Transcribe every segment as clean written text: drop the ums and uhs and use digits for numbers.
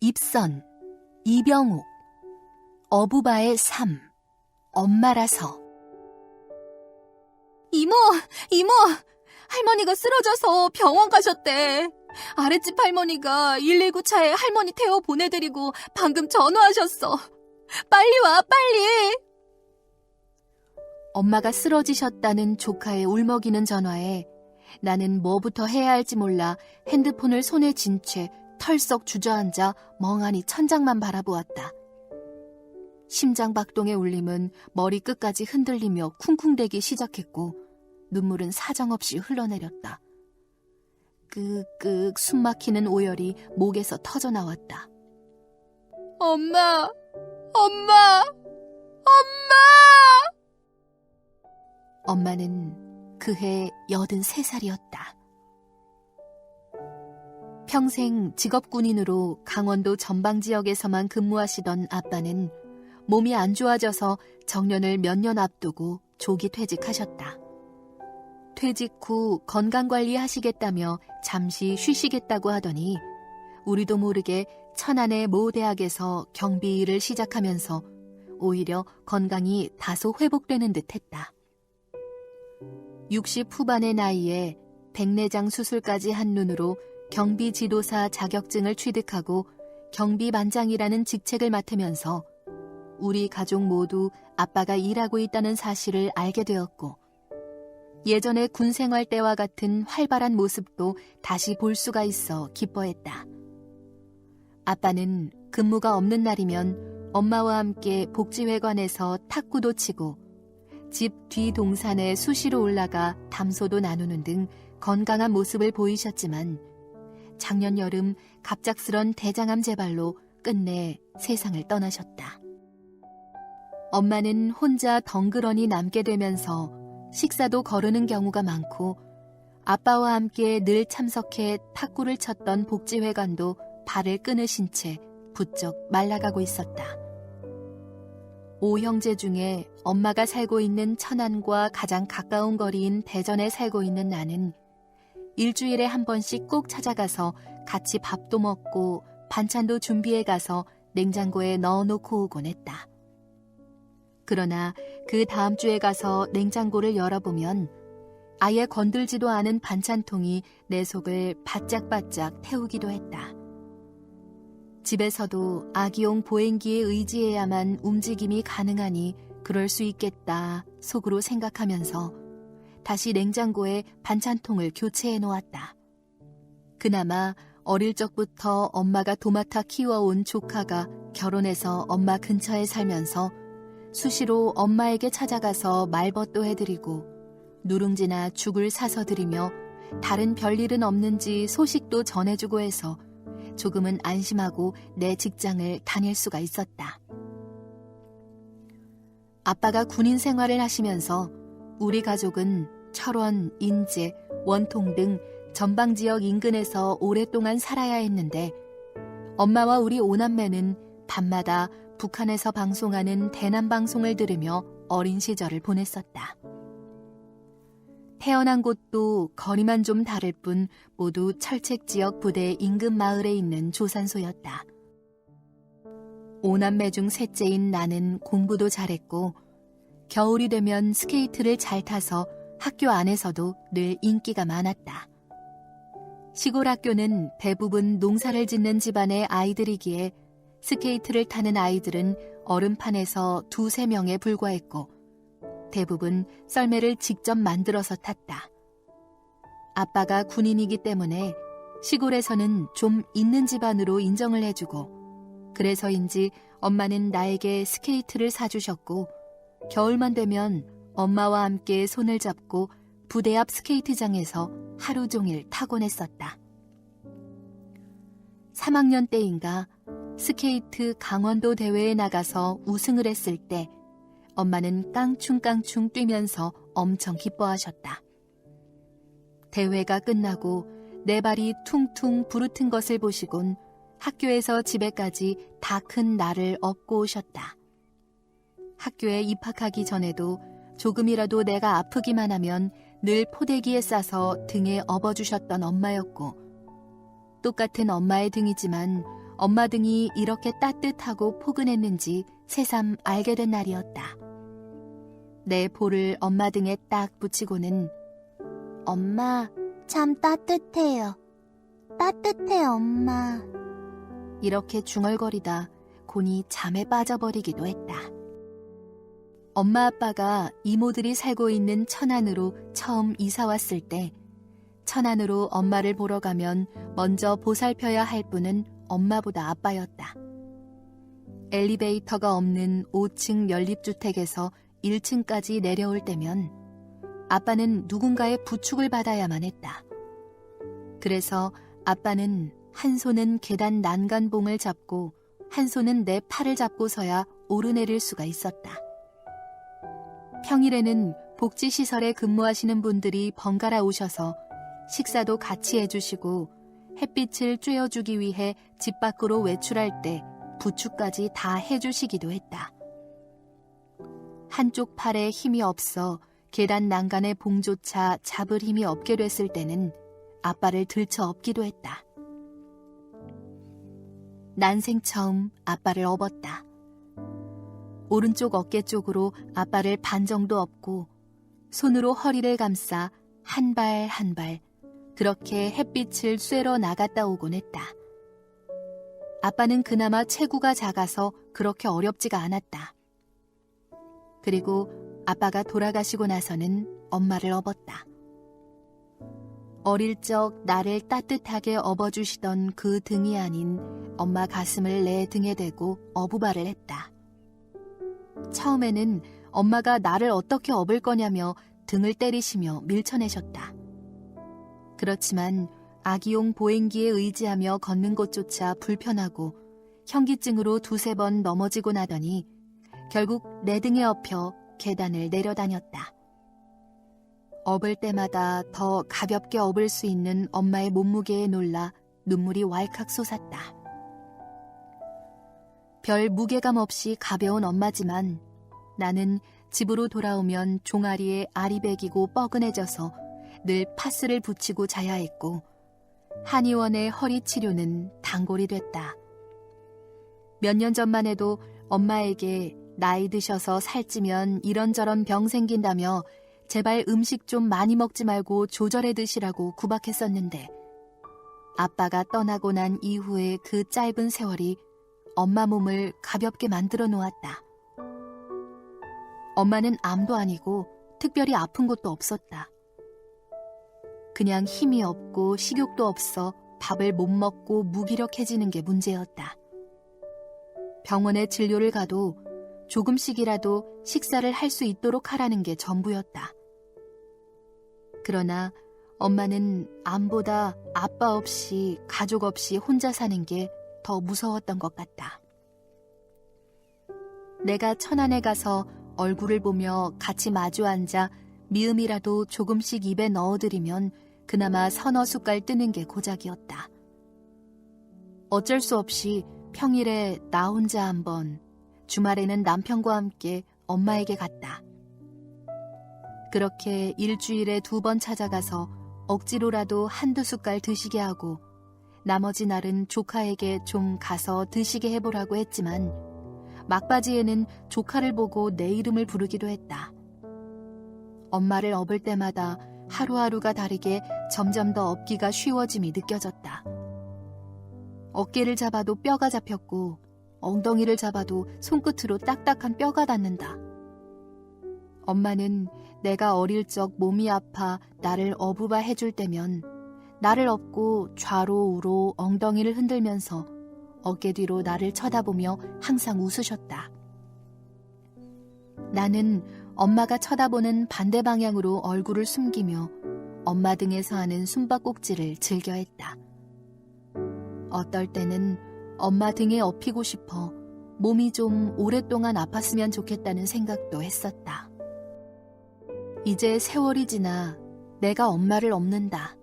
입선, 이병옥, 어부바의 삶, 엄마라서. 이모! 할머니가 쓰러져서 병원 가셨대. 아랫집 할머니가 119 차에 할머니 태워 보내드리고 방금 전화하셨어. 빨리 와, 빨리! 엄마가 쓰러지셨다는 조카의 울먹이는 전화에 나는 뭐부터 해야 할지 몰라 핸드폰을 손에 쥔 채 털썩 주저앉아 멍하니 천장만 바라보았다. 심장박동의 울림은 머리 끝까지 흔들리며 쿵쿵대기 시작했고 눈물은 사정없이 흘러내렸다. 끄끄 숨막히는 오열이 목에서 터져나왔다. 엄마! 엄마는 그해 83살이었다. 평생 직업군인으로 강원도 전방지역에서만 근무하시던 아빠는 몸이 안 좋아져서 정년을 몇 년 앞두고 조기 퇴직하셨다. 퇴직 후 건강관리 하시겠다며 잠시 쉬시겠다고 하더니 우리도 모르게 천안의 모 대학에서 경비 일을 시작하면서 오히려 건강이 다소 회복되는 듯 했다. 60 후반의 나이에 백내장 수술까지 한 눈으로 경비 지도사 자격증을 취득하고 경비반장이라는 직책을 맡으면서 우리 가족 모두 아빠가 일하고 있다는 사실을 알게 되었고 예전의 군 생활 때와 같은 활발한 모습도 다시 볼 수가 있어 기뻐했다. 아빠는 근무가 없는 날이면 엄마와 함께 복지회관에서 탁구도 치고 집 뒤 동산에 수시로 올라가 담소도 나누는 등 건강한 모습을 보이셨지만 작년 여름 갑작스런 대장암 재발로 끝내 세상을 떠나셨다. 엄마는 혼자 덩그러니 남게 되면서 식사도 거르는 경우가 많고 아빠와 함께 늘 참석해 탁구를 쳤던 복지회관도 발을 끊으신 채 부쩍 말라가고 있었다. 5형제 중에 엄마가 살고 있는 천안과 가장 가까운 거리인 대전에 살고 있는 나는 일주일에 한 번씩 꼭 찾아가서 같이 밥도 먹고 반찬도 준비해 가서 냉장고에 넣어놓고 오곤 했다. 그러나 그 다음 주에 가서 냉장고를 열어보면 아예 건들지도 않은 반찬통이 내 속을 바짝바짝 태우기도 했다. 집에서도 아기용 보행기에 의지해야만 움직임이 가능하니 그럴 수 있겠다 속으로 생각하면서 다시 냉장고에 반찬통을 교체해 놓았다. 그나마 어릴 적부터 엄마가 도맡아 키워온 조카가 결혼해서 엄마 근처에 살면서 수시로 엄마에게 찾아가서 말벗도 해드리고 누룽지나 죽을 사서 드리며 다른 별일은 없는지 소식도 전해주고 해서 조금은 안심하고 내 직장을 다닐 수가 있었다. 아빠가 군인 생활을 하시면서 우리 가족은 철원, 인제, 원통 등 전방지역 인근에서 오랫동안 살아야 했는데 엄마와 우리 오남매는 밤마다 북한에서 방송하는 대남방송을 들으며 어린 시절을 보냈었다. 태어난 곳도 거리만 좀 다를 뿐 모두 철책지역 부대 인근 마을에 있는 조산소였다. 오남매 중 셋째인 나는 공부도 잘했고 겨울이 되면 스케이트를 잘 타서 학교 안에서도 늘 인기가 많았다. 시골 학교는 대부분 농사를 짓는 집안의 아이들이기에 스케이트를 타는 아이들은 얼음판에서 2-3명에 불과했고 대부분 썰매를 직접 만들어서 탔다. 아빠가 군인이기 때문에 시골에서는 좀 있는 집안으로 인정을 해주고 그래서인지 엄마는 나에게 스케이트를 사주셨고 겨울만 되면 엄마와 함께 손을 잡고 부대 앞 스케이트장에서 하루 종일 타곤 했었다. 3학년 때인가 스케이트 강원도 대회에 나가서 우승을 했을 때 엄마는 깡충깡충 뛰면서 엄청 기뻐하셨다. 대회가 끝나고 내 발이 퉁퉁 부르튼 것을 보시곤 학교에서 집에까지 다 큰 나를 업고 오셨다. 학교에 입학하기 전에도 조금이라도 내가 아프기만 하면 늘 포대기에 싸서 등에 업어주셨던 엄마였고 똑같은 엄마의 등이지만 엄마 등이 이렇게 따뜻하고 포근했는지 새삼 알게 된 날이었다. 내 볼을 엄마 등에 딱 붙이고는 엄마, 참 따뜻해요. 따뜻해, 엄마. 이렇게 중얼거리다 곤히 잠에 빠져버리기도 했다. 엄마 아빠가 이모들이 살고 있는 천안으로 처음 이사 왔을 때 천안으로 엄마를 보러 가면 먼저 보살펴야 할 분은 엄마보다 아빠였다. 엘리베이터가 없는 5층 연립주택에서 1층까지 내려올 때면 아빠는 누군가의 부축을 받아야만 했다. 그래서 아빠는 한 손은 계단 난간봉을 잡고 한 손은 내 팔을 잡고서야 오르내릴 수가 있었다. 평일에는 복지시설에 근무하시는 분들이 번갈아 오셔서 식사도 같이 해주시고 햇빛을 쬐어주기 위해 집 밖으로 외출할 때 부축까지 다 해주시기도 했다. 한쪽 팔에 힘이 없어 계단 난간의 봉조차 잡을 힘이 없게 됐을 때는 아빠를 들쳐 업기도 했다. 난생 처음 아빠를 업었다. 오른쪽 어깨 쪽으로 아빠를 반 정도 업고 손으로 허리를 감싸 한 발 한 발 그렇게 햇빛을 쐬러 나갔다 오곤 했다. 아빠는 그나마 체구가 작아서 그렇게 어렵지가 않았다. 그리고 아빠가 돌아가시고 나서는 엄마를 업었다. 어릴 적 나를 따뜻하게 업어주시던 그 등이 아닌 엄마 가슴을 내 등에 대고 어부발을 했다. 처음에는 엄마가 나를 어떻게 업을 거냐며 등을 때리시며 밀쳐내셨다. 그렇지만 아기용 보행기에 의지하며 걷는 것조차 불편하고 현기증으로 2-3번 넘어지고 나더니 결국 내 등에 업혀 계단을 내려다녔다. 업을 때마다 더 가볍게 업을 수 있는 엄마의 몸무게에 놀라 눈물이 왈칵 솟았다. 별 무게감 없이 가벼운 엄마지만 나는 집으로 돌아오면 종아리에 알이 배기고 뻐근해져서 늘 파스를 붙이고 자야 했고 한의원의 허리 치료는 단골이 됐다. 몇 년 전만 해도 엄마에게 나이 드셔서 살찌면 이런저런 병 생긴다며 제발 음식 좀 많이 먹지 말고 조절해 드시라고 구박했었는데 아빠가 떠나고 난 이후에 그 짧은 세월이 엄마 몸을 가볍게 만들어 놓았다. 엄마는 암도 아니고 특별히 아픈 것도 없었다. 그냥 힘이 없고 식욕도 없어 밥을 못 먹고 무기력해지는 게 문제였다. 병원에 진료를 가도 조금씩이라도 식사를 할 수 있도록 하라는 게 전부였다. 그러나 엄마는 암보다 아빠 없이 가족 없이 혼자 사는 게 더 무서웠던 것 같다. 내가 천안에 가서 얼굴을 보며 같이 마주 앉아 미음이라도 조금씩 입에 넣어드리면 그나마 서너 숟갈 뜨는 게 고작이었다. 어쩔 수 없이 평일에 나 혼자 한 번, 주말에는 남편과 함께 엄마에게 갔다. 그렇게 일주일에 2번 찾아가서 억지로라도 1-2숟갈 드시게 하고 나머지 날은 조카에게 좀 가서 드시게 해보라고 했지만 막바지에는 조카를 보고 내 이름을 부르기도 했다. 엄마를 업을 때마다 하루하루가 다르게 점점 더 업기가 쉬워짐이 느껴졌다. 어깨를 잡아도 뼈가 잡혔고 엉덩이를 잡아도 손끝으로 딱딱한 뼈가 닿는다. 엄마는 내가 어릴 적 몸이 아파 나를 어부바 해줄 때면 나를 업고 좌로 우로 엉덩이를 흔들면서 어깨 뒤로 나를 쳐다보며 항상 웃으셨다. 나는 엄마가 쳐다보는 반대 방향으로 얼굴을 숨기며 엄마 등에서 하는 숨바꼭질을 즐겨했다. 어떨 때는 엄마 등에 업히고 싶어 몸이 좀 오랫동안 아팠으면 좋겠다는 생각도 했었다. 이제 세월이 지나 내가 엄마를 업는다.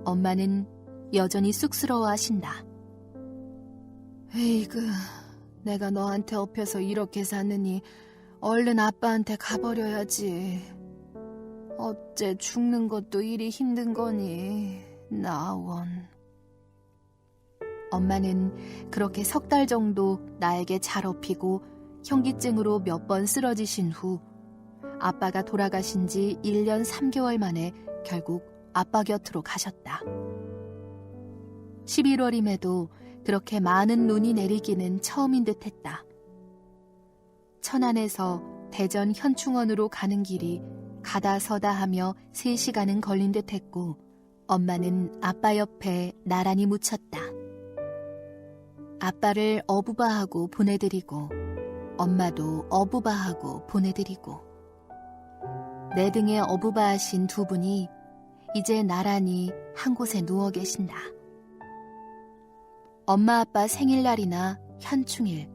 엄마는 여전히 쑥스러워하신다. 에이그, 내가 너한테 업혀서 이렇게 사느니 얼른 아빠한테 가버려야지. 어째 죽는 것도 이리 힘든 거니, 나원. 엄마는 그렇게 3달 정도 나에게 잘 업히고 현기증으로 몇 번 쓰러지신 후 아빠가 돌아가신 지 1년 3개월 만에 결국 아빠 곁으로 가셨다. 11월임에도 그렇게 많은 눈이 내리기는 처음인 듯 했다. 천안에서 대전 현충원으로 가는 길이 가다 서다 하며 3시간은 걸린 듯 했고 엄마는 아빠 옆에 나란히 묻혔다. 아빠를 어부바하고 보내드리고 엄마도 어부바하고 보내드리고 내 등에 어부바하신 2분이 이제 나란히 한 곳에 누워 계신다. 엄마 아빠 생일날이나 현충일,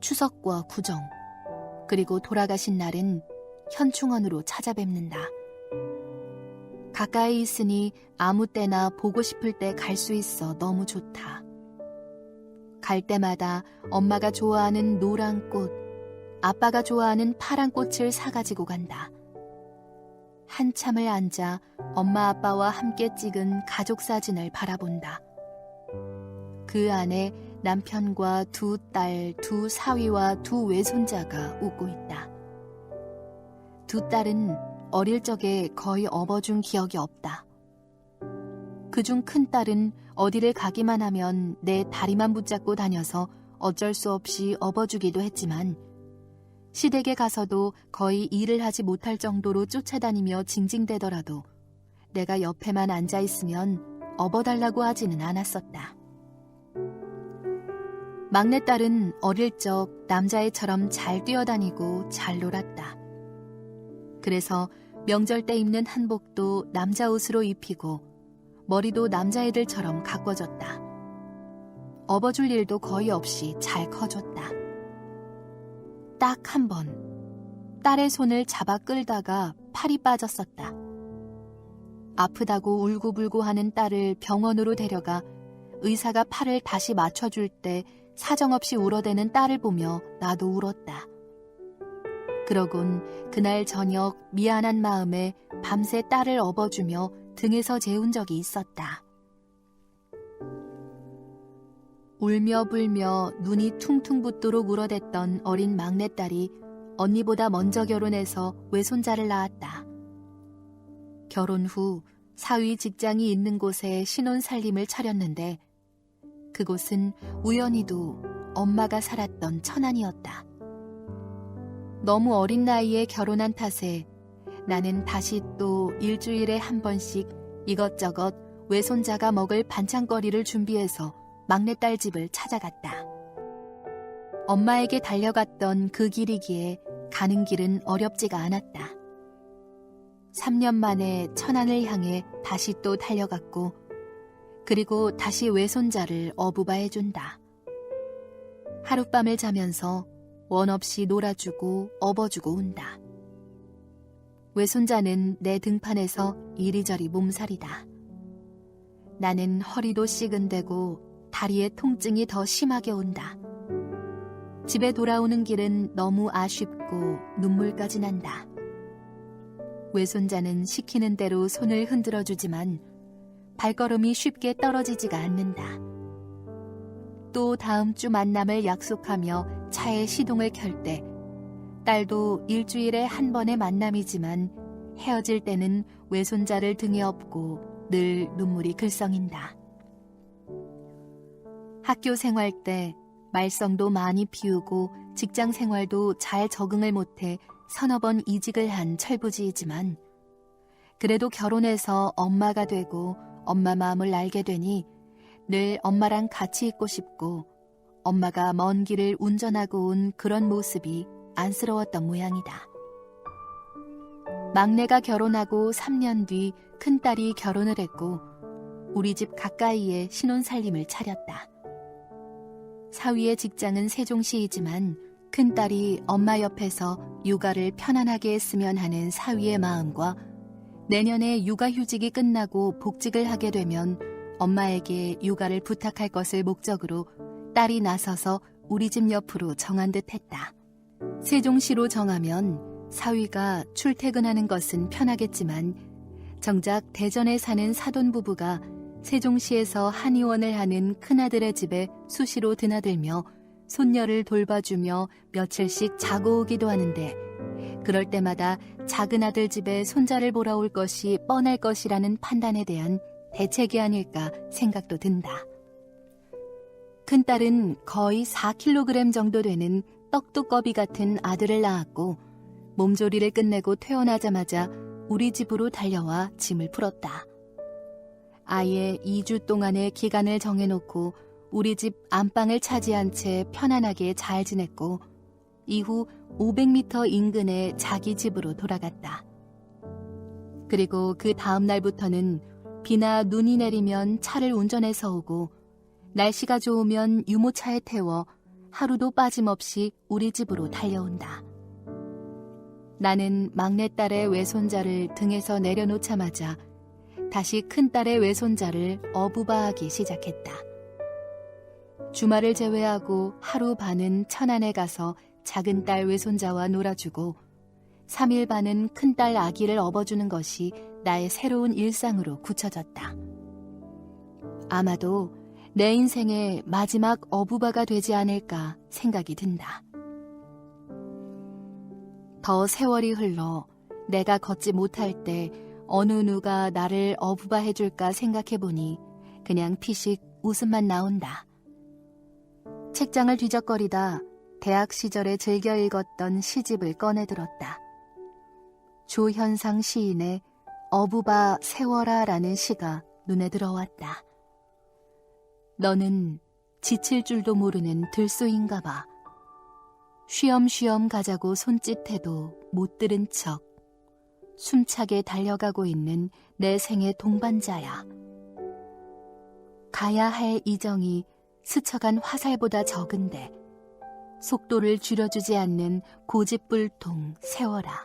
추석과 구정, 그리고 돌아가신 날은 현충원으로 찾아뵙는다. 가까이 있으니 아무 때나 보고 싶을 때 갈 수 있어 너무 좋다. 갈 때마다 엄마가 좋아하는 노란 꽃, 아빠가 좋아하는 파란 꽃을 사가지고 간다. 한참을 앉아 엄마 아빠와 함께 찍은 가족 사진을 바라본다. 그 안에 남편과 2딸, 2사위와 2 외손자가 웃고 있다. 2딸은 어릴 적에 거의 업어준 기억이 없다. 그중 큰딸은 어디를 가기만 하면 내 다리만 붙잡고 다녀서 어쩔 수 없이 업어주기도 했지만 시댁에 가서도 거의 일을 하지 못할 정도로 쫓아다니며 징징대더라도 내가 옆에만 앉아있으면 업어달라고 하지는 않았었다. 막내딸은 어릴 적 남자애처럼 잘 뛰어다니고 잘 놀았다. 그래서 명절 때 입는 한복도 남자 옷으로 입히고 머리도 남자애들처럼 가꿔줬다. 업어줄 일도 거의 없이 잘 커줬다. 딱 한 번 딸의 손을 잡아 끌다가 팔이 빠졌었다. 아프다고 울고불고 하는 딸을 병원으로 데려가 의사가 팔을 다시 맞춰줄 때 사정없이 울어대는 딸을 보며 나도 울었다. 그러곤 그날 저녁 미안한 마음에 밤새 딸을 업어주며 등에서 재운 적이 있었다. 울며 불며 눈이 퉁퉁 붓도록 울어댔던 어린 막내딸이 언니보다 먼저 결혼해서 외손자를 낳았다. 결혼 후 사위 직장이 있는 곳에 신혼살림을 차렸는데 그곳은 우연히도 엄마가 살았던 천안이었다. 너무 어린 나이에 결혼한 탓에 나는 다시 또 일주일에 한 번씩 이것저것 외손자가 먹을 반찬거리를 준비해서 막내딸 집을 찾아갔다. 엄마에게 달려갔던 그 길이기에 가는 길은 어렵지가 않았다. 3년 만에 천안을 향해 다시 또 달려갔고 그리고 다시 외손자를 어부바해준다. 하룻밤을 자면서 원 없이 놀아주고 업어주고 온다. 외손자는 내 등판에서 이리저리 몸살이다. 나는 허리도 시근대고 다리에 통증이 더 심하게 온다. 집에 돌아오는 길은 너무 아쉽고 눈물까지 난다. 외손자는 시키는 대로 손을 흔들어주지만 발걸음이 쉽게 떨어지지가 않는다. 또 다음 주 만남을 약속하며 차에 시동을 켤 때 딸도 일주일에 한 번의 만남이지만 헤어질 때는 외손자를 등에 업고 늘 눈물이 글썽인다. 학교 생활 때 말썽도 많이 피우고 직장 생활도 잘 적응을 못해 서너 번 이직을 한 철부지이지만 그래도 결혼해서 엄마가 되고 엄마 마음을 알게 되니 늘 엄마랑 같이 있고 싶고 엄마가 먼 길을 운전하고 온 그런 모습이 안쓰러웠던 모양이다. 막내가 결혼하고 3년 뒤 큰딸이 결혼을 했고 우리 집 가까이에 신혼살림을 차렸다. 사위의 직장은 세종시이지만 큰딸이 엄마 옆에서 육아를 편안하게 했으면 하는 사위의 마음과 내년에 육아휴직이 끝나고 복직을 하게 되면 엄마에게 육아를 부탁할 것을 목적으로 딸이 나서서 우리 집 옆으로 정한 듯 했다. 세종시로 정하면 사위가 출퇴근하는 것은 편하겠지만 정작 대전에 사는 사돈 부부가 세종시에서 한의원을 하는 큰아들의 집에 수시로 드나들며 손녀를 돌봐주며 며칠씩 자고 오기도 하는데 그럴 때마다 작은아들 집에 손자를 보러 올 것이 뻔할 것이라는 판단에 대한 대책이 아닐까 생각도 든다. 큰딸은 거의 4kg 정도 되는 떡두꺼비 같은 아들을 낳았고 몸조리를 끝내고 퇴원하자마자 우리 집으로 달려와 짐을 풀었다. 아예 2주 동안의 기간을 정해놓고 우리 집 안방을 차지한 채 편안하게 잘 지냈고 이후 500m 인근의 자기 집으로 돌아갔다. 그리고 그 다음 날부터는 비나 눈이 내리면 차를 운전해서 오고 날씨가 좋으면 유모차에 태워 하루도 빠짐없이 우리 집으로 달려온다. 나는 막내딸의 외손자를 등에서 내려놓자마자 다시 큰딸의 외손자를 어부바하기 시작했다. 주말을 제외하고 하루 반은 천안에 가서 작은딸 외손자와 놀아주고 3일 반은 큰딸 아기를 업어주는 것이 나의 새로운 일상으로 굳혀졌다. 아마도 내 인생의 마지막 어부바가 되지 않을까 생각이 든다. 더 세월이 흘러 내가 걷지 못할 때 어느 누가 나를 어부바 해줄까 생각해보니 그냥 피식 웃음만 나온다. 책장을 뒤적거리다 대학 시절에 즐겨 읽었던 시집을 꺼내들었다. 조현상 시인의 어부바 세워라라는 시가 눈에 들어왔다. 너는 지칠 줄도 모르는 들소인가 봐. 쉬엄쉬엄 가자고 손짓해도 못 들은 척 숨차게 달려가고 있는 내 생의 동반자야. 가야 할 이정이 스쳐간 화살보다 적은데 속도를 줄여주지 않는 고집불통 세워라.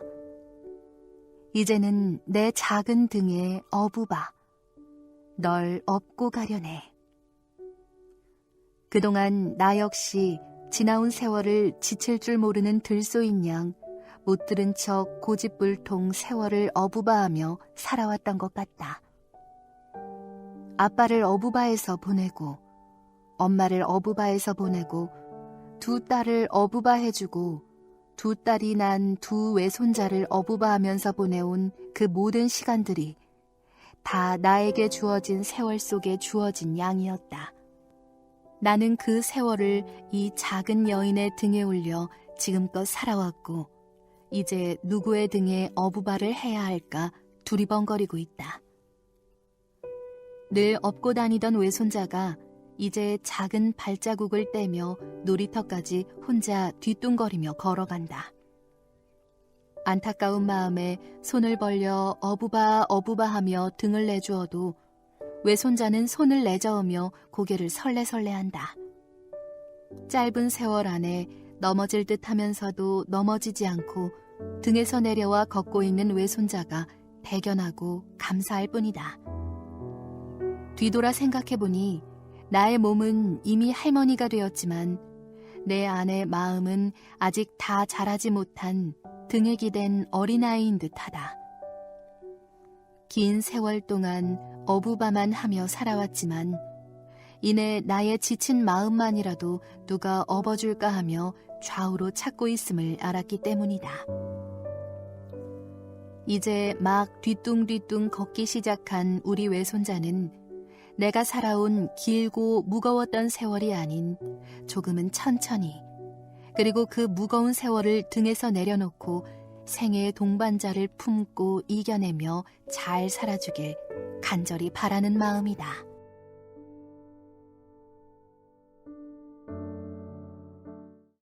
이제는 내 작은 등에 어부바 널 업고 가려네. 그동안 나 역시 지나온 세월을 지칠 줄 모르는 들소인 양 못 들은 척 고집불통 세월을 어부바하며 살아왔던 것 같다. 아빠를 어부바에서 보내고 엄마를 어부바에서 보내고 두 딸을 어부바해주고 두 딸이 난 두 외손자를 어부바하면서 보내온 그 모든 시간들이 다 나에게 주어진 세월 속에 주어진 양이었다. 나는 그 세월을 이 작은 여인의 등에 올려 지금껏 살아왔고 이제 누구의 등에 어부바를 해야 할까 두리번거리고 있다. 늘 업고 다니던 외손자가 이제 작은 발자국을 떼며 놀이터까지 혼자 뒤뚱거리며 걸어간다. 안타까운 마음에 손을 벌려 어부바 어부바 하며 등을 내주어도 외손자는 손을 내저으며 고개를 설레설레한다. 짧은 세월 안에 넘어질 듯 하면서도 넘어지지 않고 등에서 내려와 걷고 있는 외손자가 대견하고 감사할 뿐이다. 뒤돌아 생각해보니 나의 몸은 이미 할머니가 되었지만 내 안의 마음은 아직 다 자라지 못한 등에 기댄 어린아이인 듯하다. 긴 세월 동안 어부바만 하며 살아왔지만 이내 나의 지친 마음만이라도 누가 업어줄까 하며 좌우로 찾고 있음을 알았기 때문이다. 이제 막 뒤뚱뒤뚱 걷기 시작한 우리 외손자는 내가 살아온 길고 무거웠던 세월이 아닌 조금은 천천히 그리고 그 무거운 세월을 등에서 내려놓고 생애의 동반자를 품고 이겨내며 잘 살아주길 간절히 바라는 마음이다.